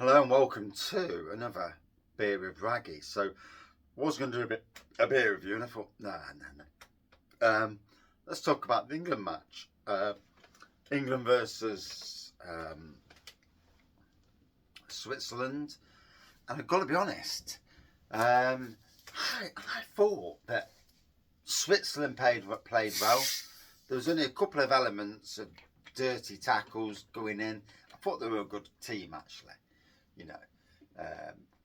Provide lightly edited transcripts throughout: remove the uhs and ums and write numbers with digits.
Hello and welcome to another beer with Wraggy. So I was going to do a beer review and I thought, no. Let's talk about the England match. England versus Switzerland. And I've got to be honest, I thought that Switzerland played well. There was only a couple of elements of dirty tackles going in. I thought they were a good team actually. You know,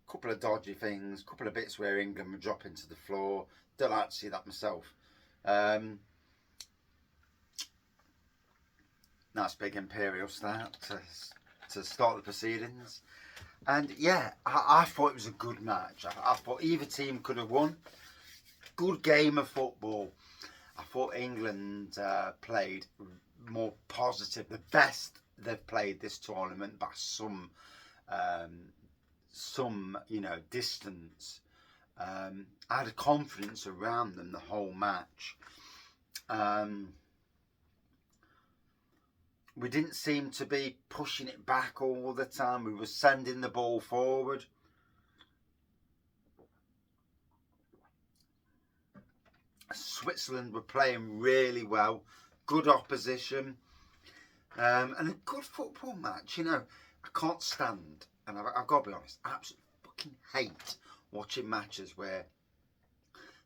couple of dodgy things, couple of bits where England would drop into the floor. Don't like to see that myself. Nice big imperial start to start the proceedings. And yeah, I thought it was a good match. I thought either team could have won. Good game of football. I thought England played more positive, the best they've played this tournament by some distance. I had a confidence around them the whole match. We didn't seem to be pushing it back all the time. We were sending the ball forward. Switzerland were playing really well. Good opposition. And a good football match. You know, I can't stand, and I've got to be honest, I absolutely fucking hate watching matches where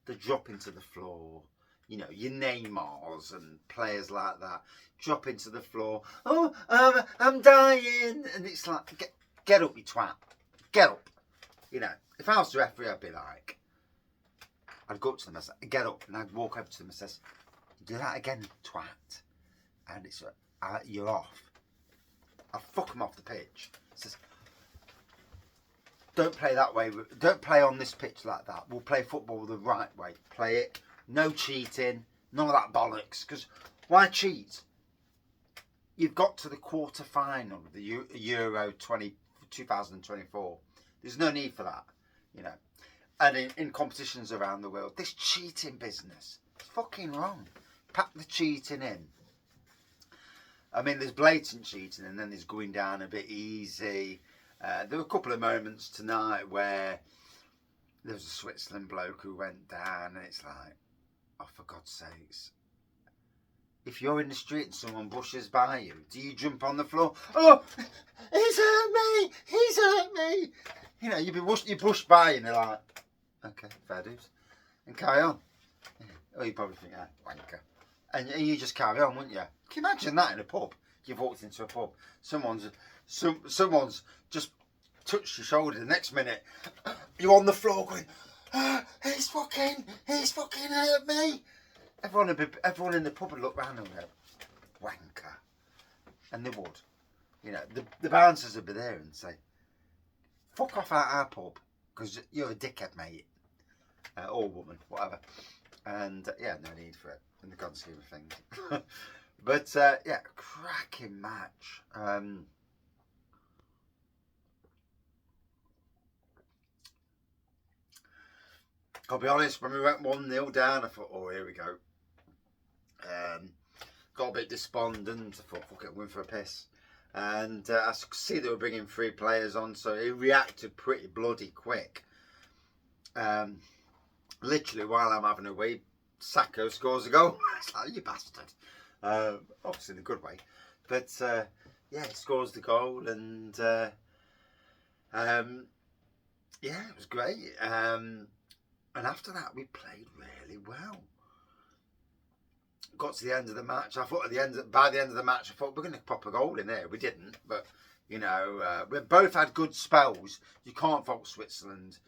they drop into the floor. You know, your Neymars and players like that drop into the floor. Oh, I'm dying. And it's like, get up, you twat. Get up. You know, if I was the referee, I'd be like, I'd go up to them and say, get up. And I'd walk over to them and say, do that again, twat. And it's like, you're off. I'd fuck them off the pitch. It says, don't play that way. Don't play on this pitch like that. We'll play football the right way. Play it. No cheating. None of that bollocks. Because why cheat? You've got to the quarter final of the Euro 2024. There's no need for that. You know. And in competitions around the world, this cheating business, it's fucking wrong. Pack the cheating in. I mean, there's blatant cheating and then there's going down a bit easy. There were a couple of moments tonight where there was a Switzerland bloke who went down and it's like, oh, for God's sakes. If you're in the street and someone brushes by you, do you jump on the floor? Oh, he's hurt me! He's hurt me! You know, you brush by and they're like, okay, fair dues. And carry on. Oh, you probably think, wanker. And you just carry on, wouldn't you? Can you imagine that in a pub? You've walked into a pub. Someone's just touched your shoulder. The next minute, you're on the floor going, he's fucking hurt me. Everyone in the pub would look round and go, wanker. And they would. You know, the bouncers would be there and say, fuck off out our pub, because you're a dickhead, mate. Or woman, whatever. And yeah, no need for it in the grand scheme of things. But yeah, cracking match. I'll be honest, when we went 1-0 down, I thought, oh, here we go. Got a bit despondent. I thought, fuck it, win for a piss. And I could see they were bringing 3 players on, so he reacted pretty bloody quick. Literally, while I'm having a wee, Sacco scores a goal. It's like, you bastard. Obviously in a good way. But yeah, he scores the goal and yeah, it was great. And after that, we played really well. Got to the end of the match. I thought by the end of the match, I thought we're going to pop a goal in there. We didn't, but you know, we both had good spells. You can't fault Switzerland.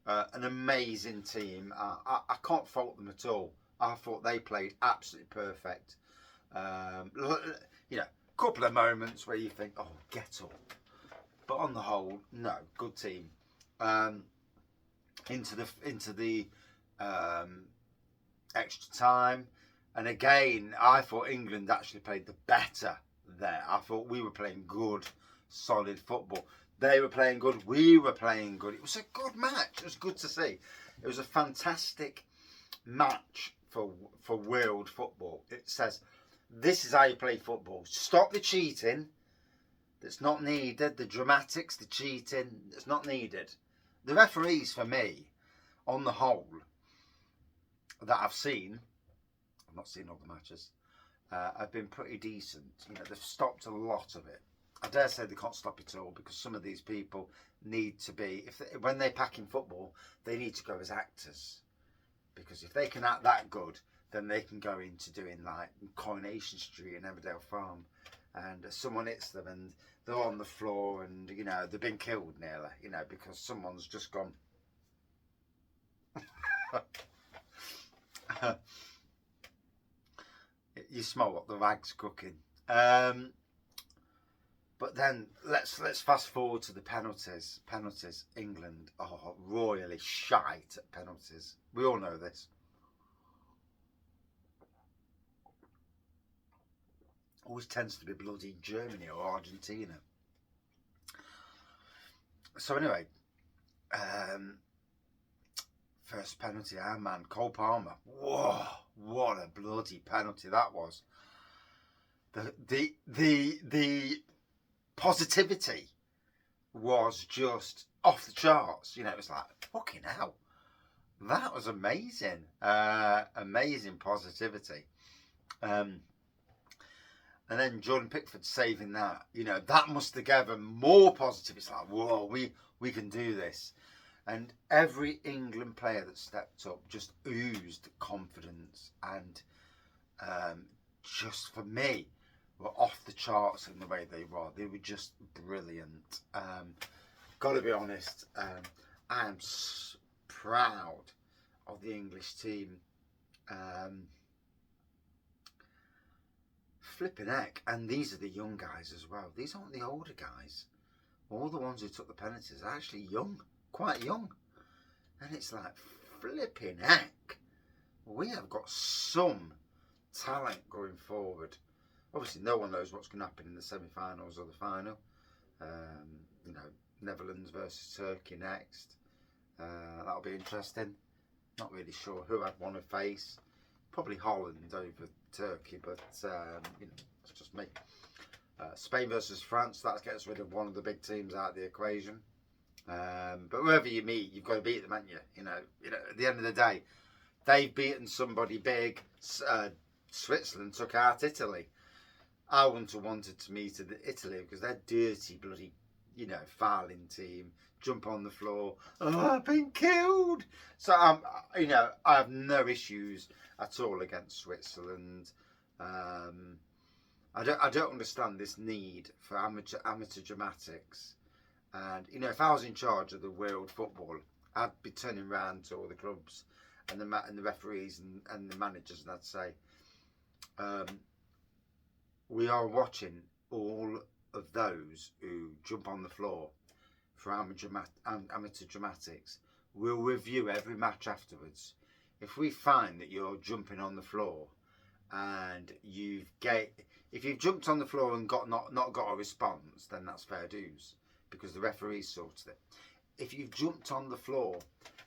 An amazing team. I can't fault them at all. I thought they played absolutely perfect. You know, a couple of moments where you think, oh, get up. But on the whole, no, good team. Into the extra time. And again, I thought England actually played the better there. I thought we were playing good, solid football. They were playing good. We were playing good. It was a good match. It was good to see. It was a fantastic match for world football. It says, this is how you play football. Stop the cheating. that's not needed. The dramatics, the cheating, that's not needed. The referees, for me, on the whole, that I've seen, I've not seen all the matches, have been pretty decent. You know, they've stopped a lot of it. I dare say they can't stop it all, because some of these people need to be, when they pack in football, they need to go as actors. Because if they can act that good, then they can go into doing like Coronation Street and Everdale Farm, and someone hits them and they're on the floor, and you know they've been killed nearly, you know, because someone's just gone. You smell what the rag's cooking. But then let's fast forward to the penalties. Penalties. England are royally shite at penalties. We all know this. Always tends to be bloody Germany or Argentina. So anyway, first penalty, our man Cole Palmer. Whoa, what a bloody penalty that was. The positivity was just off the charts. You know, it was like, fucking hell, that was amazing. Amazing positivity. And then Jordan Pickford saving that, you know, that must have given more positive. It's like, whoa, we can do this. And every England player that stepped up just oozed confidence, and just for me, were off the charts in the way they were. They were just brilliant. Got to be honest, I am proud of the English team. Flipping heck, and these are the young guys as well. These aren't the older guys. All the ones who took the penalties are actually young, quite young. And it's like, flipping heck, we have got some talent going forward. Obviously, no one knows what's going to happen in the semi-finals or the final. You know, Netherlands versus Turkey next. That'll be interesting. Not really sure who I'd want to face. Probably Holland over Turkey, but you know, it's just me. Spain versus France, that gets rid of one of the big teams out of the equation. But whoever you meet, you've got to beat them, haven't you? You know, at the end of the day, they've beaten somebody big. Switzerland took out Italy. I wouldn't have wanted to meet Italy because they're dirty, bloody, you know, fouling team. Jump on the floor. Oh, I've been killed. So you know, I have no issues at all against Switzerland. I don't understand this need for amateur dramatics. And you know, if I was in charge of the world football, I'd be turning around to all the clubs and the referees and the managers, and I'd say, we are watching all of those who jump on the floor for amateur dramatics. We'll review every match afterwards. If we find that you're jumping on the floor and if you've jumped on the floor and not got a response, then that's fair dues, because the referee sorted it. If you've jumped on the floor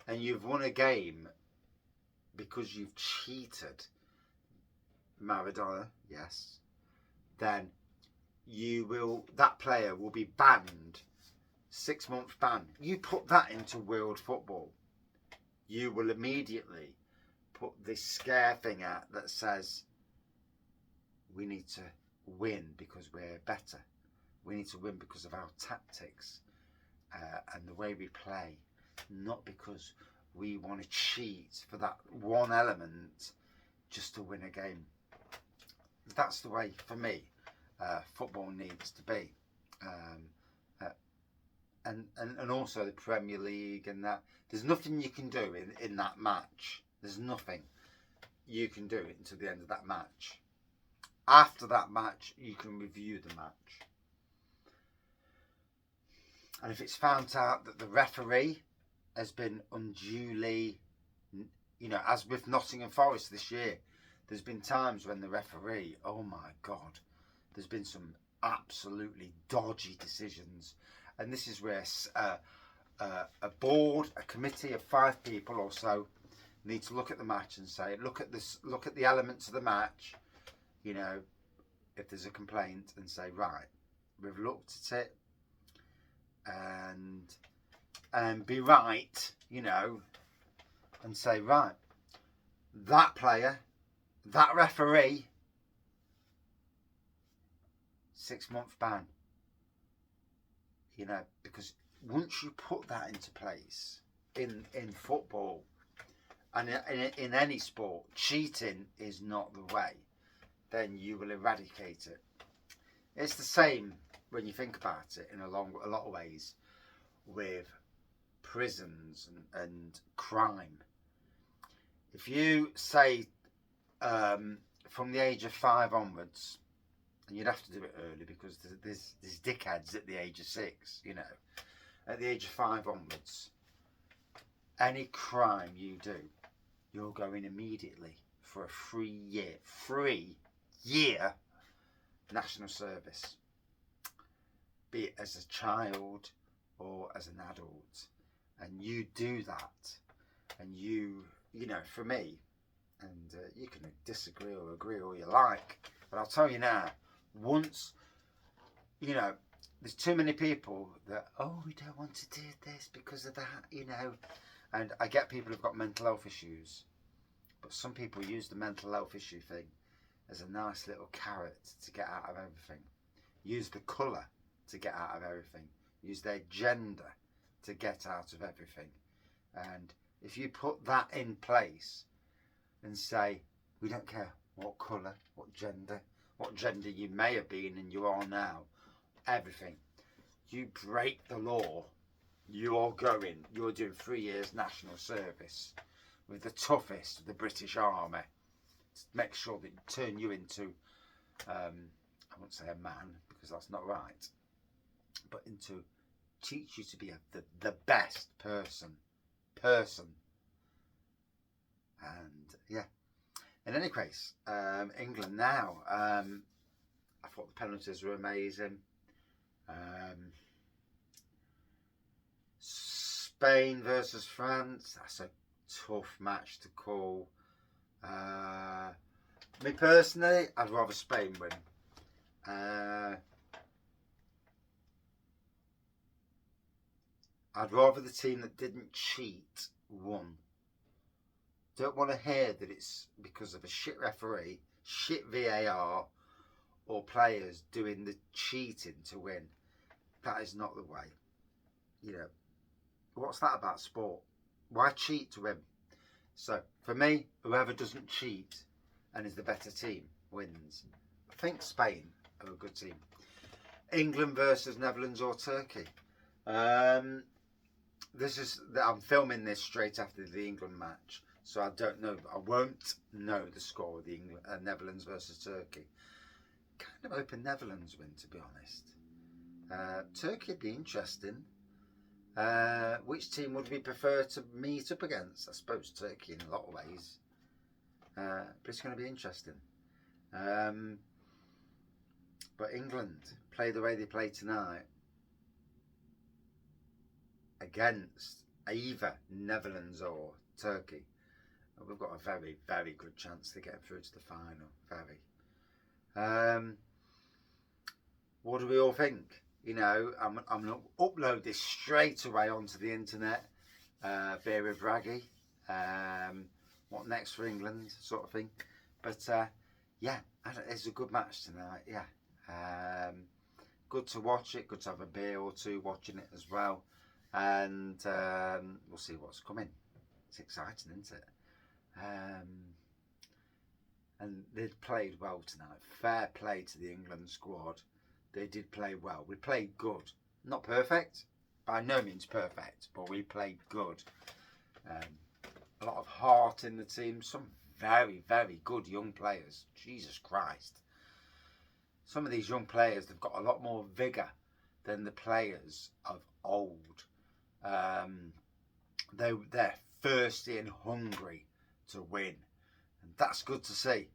and you've won a game because you've cheated, Maradona, yes, then that player will be banned, 6-month ban. You put that into world football, you will immediately put this scare thing out that says we need to win because we're better. We need to win because of our tactics and the way we play, not because we want to cheat for that one element just to win a game. That's the way, for me, football needs to be. And also the Premier League and that. There's nothing you can do in that match. There's nothing you can do until the end of that match. After that match, you can review the match. And if it's found out that the referee has been unduly, you know, as with Nottingham Forest this year, there's been times when the referee, oh my God, there's been some absolutely dodgy decisions. And this is where a board, a committee of 5 people or so need to look at the match and say, look at the elements of the match, you know, if there's a complaint, and say, right, we've looked at it and be right, you know, and say, right, that player, that referee, 6-month ban. You know, because once you put that into place in football and in any sport, cheating is not the way, then you will eradicate it. It's the same when you think about it in a lot of ways with prisons and crime. If you say from the age of 5 onwards, and you'd have to do it early because there's dickheads at the age of 6, you know. At the age of 5 onwards, any crime you do, you're going immediately for a 3 year national service. Be it as a child or as an adult. And you do that. And you know, for me, and you can disagree or agree all you like, but I'll tell you now, once, you know, there's too many people that, oh, we don't want to do this because of that, you know. And I get people who've got mental health issues, but some people use the mental health issue thing as a nice little carrot to get out of everything. Use the colour to get out of everything. Use their gender to get out of everything. And if you put that in place and say, we don't care what colour, what gender you may have been and you are now, everything. You break the law, you're doing 3 years national service with the toughest of the British Army to make sure that turn you into, I won't say a man because that's not right, but teach you to be the best person. And yeah. In any case, England now. I thought the penalties were amazing. Spain versus France. That's a tough match to call. Me personally, I'd rather Spain win. I'd rather the team that didn't cheat won. Don't want to hear that it's because of a shit referee, shit VAR, or players doing the cheating to win. That is not the way. You know, what's that about sport? Why cheat to win? So, for me, whoever doesn't cheat and is the better team wins. I think Spain are a good team. England versus Netherlands or Turkey. I'm filming this straight after the England match. So I don't know, I won't know the score of the Netherlands versus Turkey. Kind of hoping Netherlands win, to be honest. Turkey would be interesting. Which team would we prefer to meet up against? I suppose Turkey in a lot of ways. But it's going to be interesting. But England play the way they play tonight against either Netherlands or Turkey. We've got a very, very good chance to get through to the final. Very. What do we all think? You know, I'm going to upload this straight away onto the internet. Beer with Wraggy. What next for England, sort of thing. But yeah, it's a good match tonight. Yeah. Good to watch it. Good to have a beer or two watching it as well. And we'll see what's coming. It's exciting, isn't it? And they'd played well tonight. Fair play to the England squad. They did play well. We played good. Not perfect. By no means perfect. But we played good. A lot of heart in the team. Some very, very good young players. Jesus Christ. Some of these young players, they've got a lot more vigour than the players of old. They're thirsty and hungry to win, and that's good to see.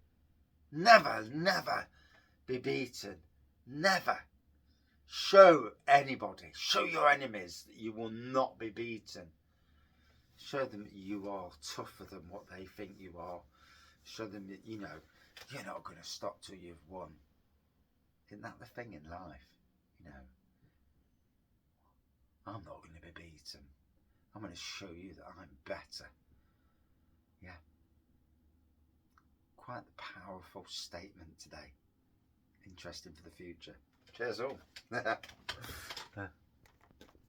Never be beaten. Never. Show anybody, show your enemies that you will not be beaten. Show them that you are tougher than what they think you are. Show them that, you know, you're not going to stop till you've won. Isn't that the thing in life? You know, I'm not going to be beaten. I'm going to show you that I'm better. Yeah. Quite the powerful statement today. Interesting for the future. Cheers all.